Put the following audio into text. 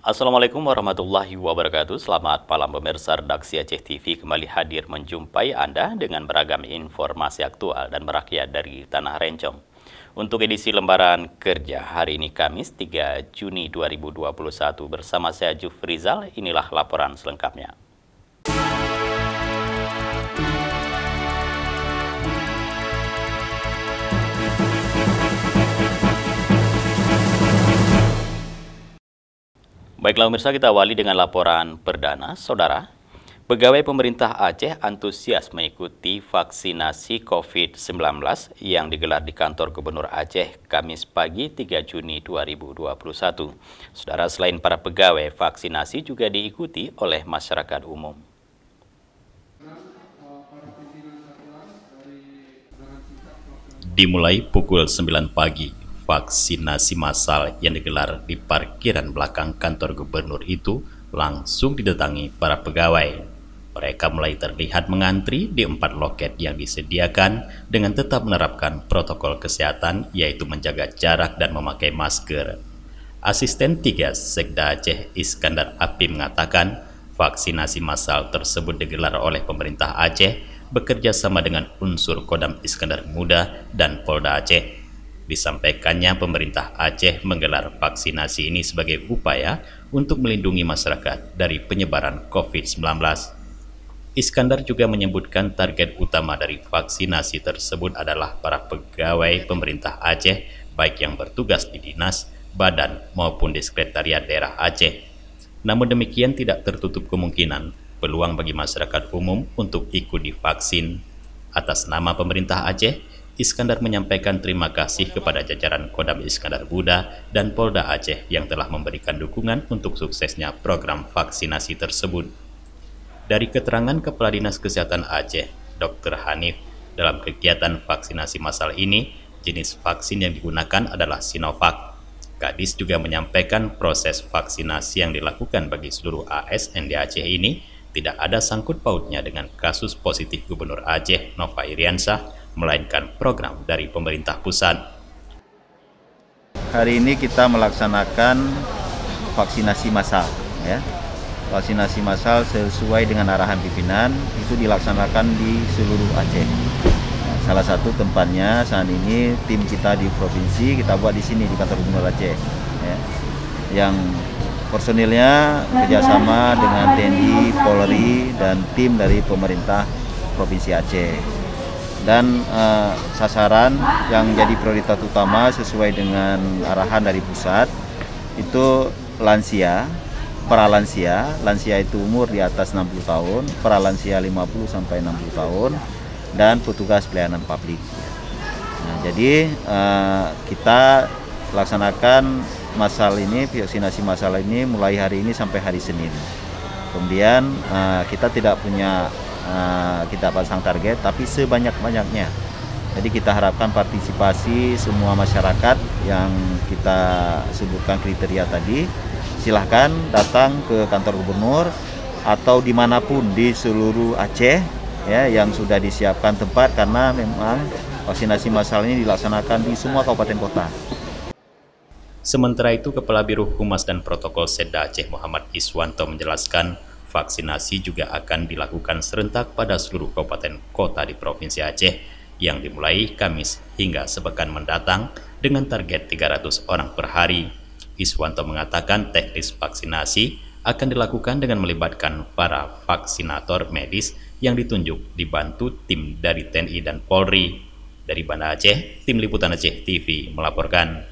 Assalamualaikum warahmatullahi wabarakatuh. Selamat malam pemirsa redaksi Aceh TV kembali hadir menjumpai Anda dengan beragam informasi aktual dan merakyat dari Tanah Rencong. Untuk edisi lembaran kerja hari ini Kamis 3 Juni 2021 bersama saya Jufrizal, inilah laporan selengkapnya. Baiklah pemirsa, kita awali dengan laporan perdana. Saudara, pegawai pemerintah Aceh antusias mengikuti vaksinasi COVID-19 yang digelar di kantor Gubernur Aceh Kamis pagi 3 Juni 2021. Saudara, selain para pegawai, vaksinasi juga diikuti oleh masyarakat umum. Dimulai pukul 9 pagi, vaksinasi massal yang digelar di parkiran belakang kantor gubernur itu langsung didatangi para pegawai. Mereka mulai terlihat mengantri di 4 loket yang disediakan dengan tetap menerapkan protokol kesehatan, yaitu menjaga jarak dan memakai masker. Asisten 3 Sekda Aceh Iskandar Api mengatakan vaksinasi massal tersebut digelar oleh pemerintah Aceh bekerja sama dengan unsur Kodam Iskandar Muda dan Polda Aceh. Disampaikannya pemerintah Aceh menggelar vaksinasi ini sebagai upaya untuk melindungi masyarakat dari penyebaran COVID-19. Iskandar juga menyebutkan target utama dari vaksinasi tersebut adalah para pegawai pemerintah Aceh, baik yang bertugas di dinas, badan, maupun di sekretariat daerah Aceh. Namun demikian tidak tertutup kemungkinan peluang bagi masyarakat umum untuk ikut divaksin. Atas nama pemerintah Aceh, Iskandar menyampaikan terima kasih kepada jajaran Kodam Iskandar Muda dan Polda Aceh yang telah memberikan dukungan untuk suksesnya program vaksinasi tersebut. Dari keterangan Kepala Dinas Kesehatan Aceh, Dr. Hanif, dalam kegiatan vaksinasi massal ini, jenis vaksin yang digunakan adalah Sinovac. Kadis juga menyampaikan proses vaksinasi yang dilakukan bagi seluruh ASN di Aceh ini tidak ada sangkut pautnya dengan kasus positif Gubernur Aceh Nova Iriansah, melainkan program dari pemerintah pusat. Hari ini kita melaksanakan vaksinasi massal, ya. Vaksinasi massal sesuai dengan arahan pimpinan itu dilaksanakan di seluruh Aceh. Salah satu tempatnya saat ini tim kita di provinsi kita buat di sini di kantor Gubernur Aceh, ya. Yang personilnya kerjasama dengan TNI, Polri, dan tim dari pemerintah Provinsi Aceh. Dan sasaran yang jadi prioritas utama sesuai dengan arahan dari pusat itu lansia, pralansia. Lansia itu umur di atas 60 tahun, pralansia 50 sampai 60 tahun, dan petugas pelayanan publik. Nah, jadi kita laksanakan vaksinasi massal ini mulai hari ini sampai hari Senin. Kemudian kita tidak pasang target, tapi sebanyak-banyaknya. Jadi kita harapkan partisipasi semua masyarakat yang kita sebutkan kriteria tadi. Silahkan datang ke kantor gubernur atau dimanapun di seluruh Aceh, ya, yang sudah disiapkan tempat, karena memang vaksinasi massal ini dilaksanakan di semua kabupaten kota. Sementara itu, Kepala Biro Humas dan Protokol Sekda Aceh Muhammad Iswanto menjelaskan vaksinasi juga akan dilakukan serentak pada seluruh kabupaten kota di Provinsi Aceh yang dimulai Kamis hingga sepekan mendatang dengan target 300 orang per hari. Iswanto mengatakan teknis vaksinasi akan dilakukan dengan melibatkan para vaksinator medis yang ditunjuk dibantu tim dari TNI dan Polri. Dari Banda Aceh, Tim Liputan Aceh TV melaporkan.